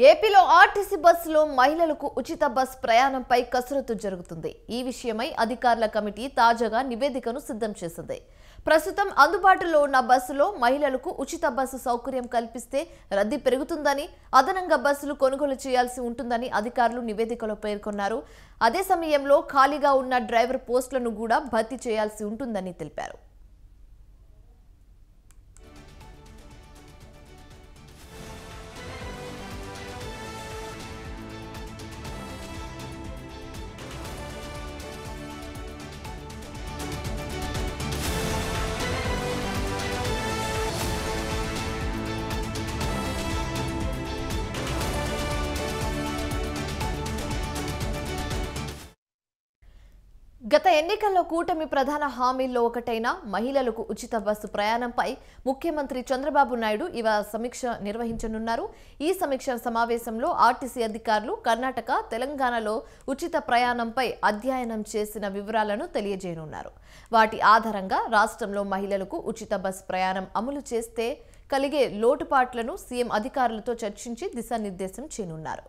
ఏపీలో ఆర్టీసీ బస్సులో మహిళలకు ఉచిత బస్ ప్రయాణంపై కసరత్తు జరుగుతుంది. ఈ విషయమై అధికారుల కమిటీ తాజాగా నివేదికను సిద్ధం చేసింది. ప్రస్తుతం అందుబాటులో ఉన్న బస్సులో మహిళలకు ఉచిత బస్సు సౌకర్యం కల్పిస్తే రద్దీ పెరుగుతుందని, అదనంగా బస్సులు కొనుగోలు చేయాల్సి ఉంటుందని అధికారులు నివేదికలో పేర్కొన్నారు. అదే సమయంలో ఖాళీగా ఉన్న డ్రైవర్ పోస్టులను కూడా భర్తీ చేయాల్సి ఉంటుందని తెలిపారు. గత ఎన్నికల్లో కూటమి ప్రధాన హామీల్లో ఒకటైన మహిళలకు ఉచిత బస్సు ప్రయాణంపై ముఖ్యమంత్రి చంద్రబాబు నాయుడు ఇవాళ సమీక్ష నిర్వహించనున్నారు. ఈ సమీక్ష సమావేశంలో ఆర్టీసీ అధికారులు కర్ణాటక, తెలంగాణలో ఉచిత ప్రయాణంపై అధ్యయనం చేసిన వివరాలను తెలియజేయనున్నారు. వాటి ఆధారంగా రాష్ట్రంలో మహిళలకు ఉచిత బస్సు ప్రయాణం అమలు చేస్తే కలిగే లోటుపాట్లను సీఎం అధికారులతో చర్చించి దిశానిర్దేశం చేయనున్నారు.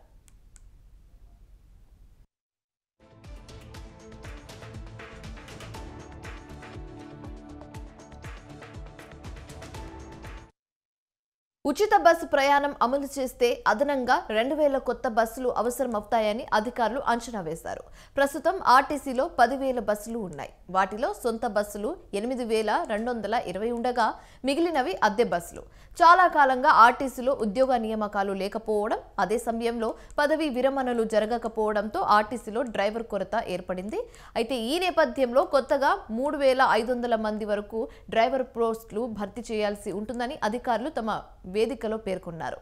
ఉచిత బస్సు ప్రయాణం అమలు చేస్తే అదనంగా 2000 కొత్త బస్సులు అవసరమవుతాయని అధికారులు అంచనా వేశారు. ప్రస్తుతం ఆర్టీసీలో 10,000 బస్సులు ఉన్నాయి. వాటిలో సొంత బస్సులు 8,220 ఉండగా మిగిలినవి అద్దె బస్సులు. చాలా కాలంగా ఆర్టీసీలో ఉద్యోగ నియామకాలు లేకపోవడం, అదే సమయంలో పదవీ విరమణలు జరగకపోవడంతో ఆర్టీసీలో డ్రైవర్ కొరత ఏర్పడింది. అయితే ఈ నేపథ్యంలో కొత్తగా 3,500 మంది వరకు డ్రైవర్ పోస్టులు భర్తీ చేయాల్సి ఉంటుందని అధికారులు తమ వేదికలో పేర్కొన్నారు.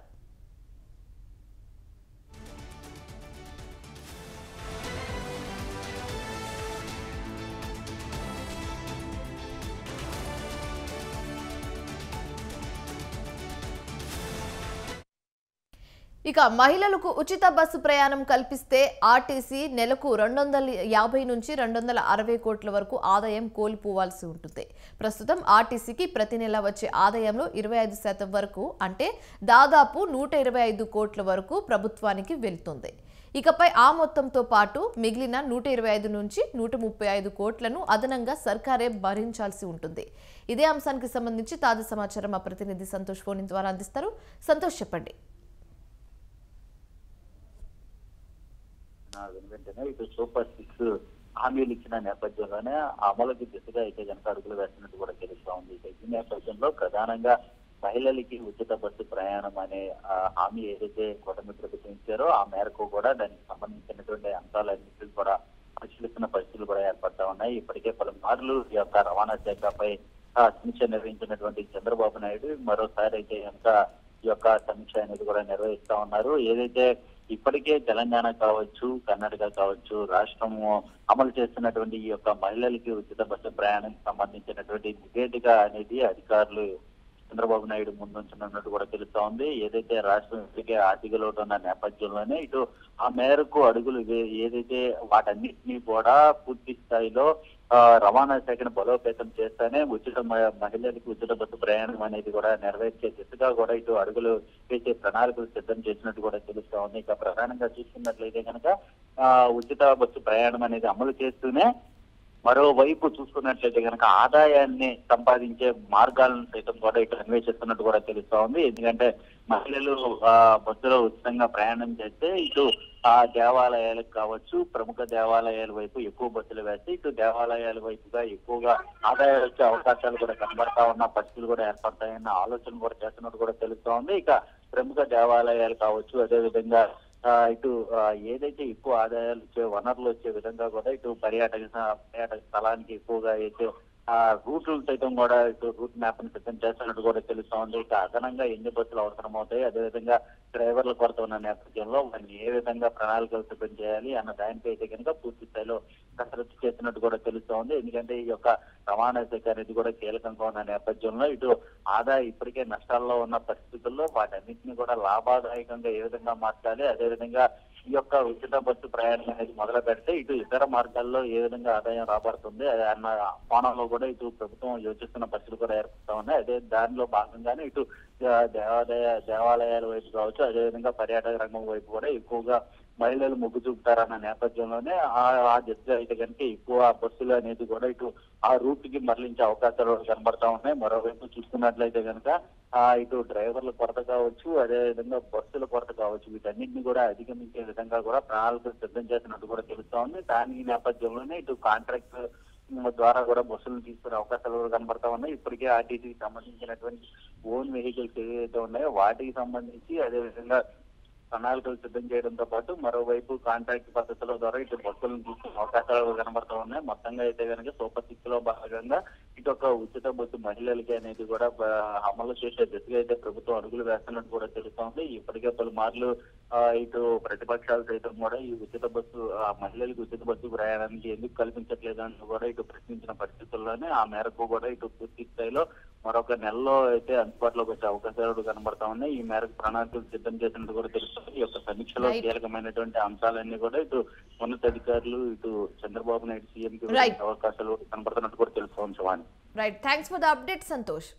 ఇక మహిళలకు ఉచిత బస్సు ప్రయాణం కల్పిస్తే ఆర్టీసీ నెలకు 250 నుంచి 260 కోట్ల వరకు ఆదాయం కోల్పోవాల్సి ఉంటుంది. ప్రస్తుతం ఆర్టీసీకి ప్రతి నెల వచ్చే ఆదాయంలో 25% వరకు, అంటే దాదాపు 125 కోట్ల వరకు ప్రభుత్వానికి వెళ్తుంది. ఇకపై ఆ మొత్తంతో పాటు మిగిలిన 125 నుంచి 135 కోట్లను అదనంగా సర్కారే భరించాల్సి ఉంటుంది. ఇదే అంశానికి సంబంధించి తాజా సమాచారం మా ప్రతినిధి సంతోష్ ఫోన్ ద్వారా అందిస్తారు. సంతోష్, చెప్పండి. వెంటనే ఇటు సూపర్ 6 హామీలు ఇచ్చిన నేపథ్యంలోనే అమలుకి దిశగా అయితే కనుక అడుగులు వేస్తున్నట్టు కూడా తెలుస్తా ఉంది. ఈ నేపథ్యంలో ప్రధానంగా మహిళలకి ఉచిత బస్సు ప్రయాణం అనే హామీ ఏదైతే కూటమి ప్రభుత్వం ఇచ్చారో ఆ మేరకు కూడా దానికి సంబంధించినటువంటి అంశాలన్నింటినీ కూడా పరిశీలిస్తున్న పరిస్థితులు కూడా ఏర్పడతా ఉన్నాయి. ఇప్పటికే పలుమార్లు ఈ యొక్క రవాణా శాఖపై సమీక్ష నిర్వహించినటువంటి చంద్రబాబు నాయుడు మరోసారి అయితే కనుక ఈ యొక్క సమీక్ష అనేది కూడా నిర్వహిస్తా ఉన్నారు. ఏదైతే ఇప్పటికే తెలంగాణ కావచ్చు, కర్ణాటక కావచ్చు, రాష్ట్రము అమలు చేస్తున్నటువంటి ఈ యొక్క మహిళలకి ఉచిత బస్సు ప్రయాణానికి సంబంధించినటువంటి నివేదిక అనేది అధికారులు చంద్రబాబు నాయుడు ముందుంచనున్నట్టు కూడా తెలుస్తా ఉంది. ఏదైతే రాష్ట్రం ఇప్పటికే ఆర్థిక లోటు ఉన్న నేపథ్యంలోనే ఇటు ఆ మేరకు అడుగులు ఏదైతే వాటన్నిటినీ కూడా పూర్తి స్థాయిలో రవాణా శాఖను బలోపేతం చేస్తేనే మహిళలకు ఉచిత బస్సు ప్రయాణం అనేది కూడా నెరవేర్చే దిశగా కూడా ఇటు అడుగులు వేసే ప్రణాళికలు సిద్ధం చేసినట్టు కూడా తెలుస్తా ఉంది. ఇక ప్రధానంగా చూసుకున్నట్లయితే కనుక ఉచిత బస్సు ప్రయాణం అనేది అమలు చేస్తూనే మరోవైపు చూసుకున్నట్లయితే కనుక ఆదాయాన్ని సంపాదించే మార్గాలను సైతం కూడా ఇటు అన్వేషిస్తున్నట్టు కూడా తెలుస్తా ఉంది. ఎందుకంటే మహిళలు బస్సులో ఉచితంగా ప్రయాణం చేస్తే ఇటు దేవాలయాలకు కావచ్చు, ప్రముఖ దేవాలయాల వైపు ఎక్కువ బస్సులు వేస్తే ఇటు దేవాలయాల వైపుగా ఎక్కువగా ఆదాయాలు వచ్చే అవకాశాలు కూడా కనబడతా ఉన్న పరిస్థితులు కూడా ఏర్పడతాయన్న ఆలోచన కూడా చేస్తున్నట్టు కూడా తెలుస్తా ఉంది. ఇక ప్రముఖ దేవాలయాలు కావచ్చు, అదేవిధంగా ఇటు ఏదైతే ఎక్కువ ఆదాయాలు వచ్చే వనరులు వచ్చే విధంగా కూడా ఇటు పర్యాటక స్థలానికి ఎక్కువగా అయితే రూట్లు సైతం కూడా ఇటు రూట్ మ్యాప్ ని సిద్ధం చేస్తున్నట్టు కూడా తెలుస్తా ఉంది. ఇక అదనంగా ఎన్ని బస్సులు అవసరం అవుతాయి, అదేవిధంగా డ్రైవర్ల కొరత ఉన్న నేపథ్యంలో వారిని ఏ విధంగా ప్రణాళికలు సిద్ధం చేయాలి అన్న దానిపై అయితే కనుక పూర్తి స్థాయిలో కసరత్తు చేస్తున్నట్టు కూడా తెలుస్తా ఉంది. ఎందుకంటే ఈ యొక్క రవాణా శాఖ అనేది కూడా కీలకంగా ఉన్న నేపథ్యంలో ఇటు ఆదాయం ఇప్పటికే నష్టాల్లో ఉన్న పరిస్థితుల్లో వాటన్నింటినీ కూడా లాభదాయకంగా ఏ విధంగా మార్చాలి, అదేవిధంగా ఈ యొక్క ఉచిత బస్సు ప్రయాణం అనేది మొదలు పెడితే ఇటు ఇతర మార్గాల్లో ఏ విధంగా ఆదాయం రాబడుతుంది అన్న కోణంలో కూడా ఇటు ప్రభుత్వం యోచిస్తున్న పరిస్థితులు కూడా ఏర్పడుతా ఉన్నాయి. అదే దానిలో భాగంగానే ఇటు దేవాలయాల వైపు కావచ్చు, అదేవిధంగా పర్యాటక రంగం వైపు కూడా ఎక్కువగా మహిళలు మొగ్గు చూపుతారన్న నేపథ్యంలోనే ఆ దిశగా అయితే కనుక ఎక్కువ బస్సులు అనేది కూడా ఇటు ఆ రూట్ కి మరలించే అవకాశాలు కనబడతా ఉన్నాయి. మరోవైపు చూసుకున్నట్లయితే కనుక ఇటు డ్రైవర్ల కొరత కావచ్చు, అదేవిధంగా బస్సుల కొరత కావచ్చు, వీటన్నింటినీ కూడా అధిగమించే విధంగా కూడా ప్రణాళికలు సిద్ధం చేసినట్టు కూడా తెలుస్తా ఉంది. దాని నేపథ్యంలోనే ఇటు కాంట్రాక్ట్ ద్వారా కూడా బస్సులను తీసుకునే అవకాశాలు కూడా కనబడతా ఉన్నాయి. ఇప్పటికే ఆర్టీసీకి సంబంధించినటువంటి ఓన్ వెహికల్స్ ఏవైతే ఉన్నాయో వాటికి సంబంధించి అదేవిధంగా ప్రణాళికలు సిద్ధం చేయడంతో పాటు మరోవైపు కాంట్రాక్ట్ పద్ధతుల ద్వారా ఇటు బస్సులను తీసుకునే అవకాశాలు కనబడతా ఉన్నాయి. మొత్తంగా అయితే కనుక సూపర్ 6 లో భాగంగా ఇటు ఒక ఉచిత బస్సు మహిళలకి అనేది కూడా అమలు చేసే దిశగా అయితే ప్రభుత్వం అడుగులు వేస్తున్నట్టు కూడా తెలుస్తోంది. ఇప్పటికే పలుమార్లు ఇటు ప్రతిపక్షాలు సైతం కూడా ఈ ఉచిత బస్సు మహిళలకు ఉచిత బస్సు ప్రయాణానికి ఎందుకు కల్పించట్లేదు అని కూడా ఇటు ప్రశ్నించిన పరిస్థితుల్లోనే ఆ మేరకు కూడా ఇటు పూర్తి స్థాయిలో మరొక నెలలో అయితే అందుబాటులోకి వచ్చే అవకాశాలు కనబడతా ఉన్నాయి. ఈ మేరకు ప్రణాళికలు సిద్ధం చేసినట్టు కూడా తెలుస్తుంది. ఈ యొక్క సమీక్షలో కీలకమైనటువంటి అంశాలన్నీ కూడా ఇటు ఉన్నతాధికారులు ఇటు చంద్రబాబు నాయుడు సీఎం కి అవకాశాలు కనబడుతున్నట్టు కూడా తెలుస్తోంది. Shivani. Right, thanks for the update Santosh.